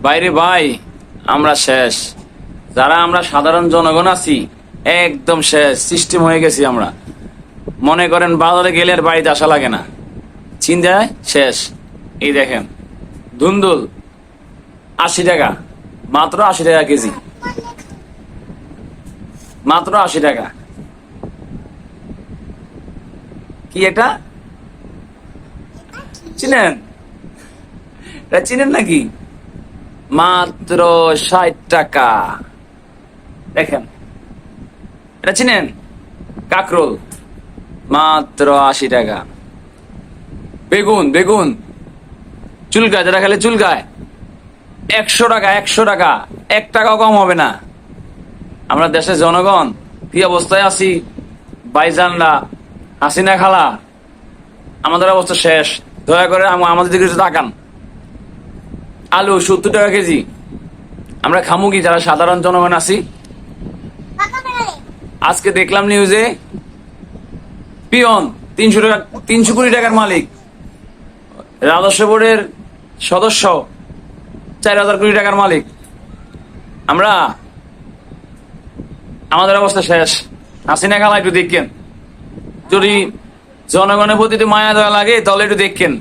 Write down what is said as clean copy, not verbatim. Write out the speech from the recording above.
বাইরে ভাই, আমরা শেষ। যারা আমরা সাধারণ জনগণ আছি একদম শেষ, সিস্টেম হয়ে গেছি আমরা। মনে করেন বাজারে গেলে আর বাড়িতে আসা লাগে না, চিন্তায় শেষ। এই দেখেন ধুন্দুল 80 টাকা, মাত্র 80 টাকা কেজি, মাত্র 80 টাকা। কি এটা চিনেন? এটা চিনেন নাকি? মাত্র 60 টাকা। দেখেন, এটা চিনেন? কাকরোল মাত্র 80 টাকা। বেগুন বেগুন চুলকায়, যারা খেলে চুলকায়, 100 টাকা, 100 টাকা, 1 টাকাও কম হবে না। আমরা দেশের জনগণ কি অবস্থায় আছি ভাইজানরা, হাসিনা খালা, আমাদের অবস্থা শেষ। দয়া করে আমাদের দিকে একটু তাকান। আলু 70 টাকা কেজি। আমরা খামু কি যারা সাধারণ জনগণ আছি? আজকে দেখলাম নিউজে পিয়ন 300 টাকা, 300 কোটি টাকার মালিক, রাজস্ব বোর্ডের সদস্য 4000 কোটি টাকার মালিক। আমরা, আমাদের অবস্থা শেষ। হাসিনা খালা একটু দেখেন, যদি জনগণের প্রতি মায়া দেওয়া লাগে তাহলে একটু দেখেন।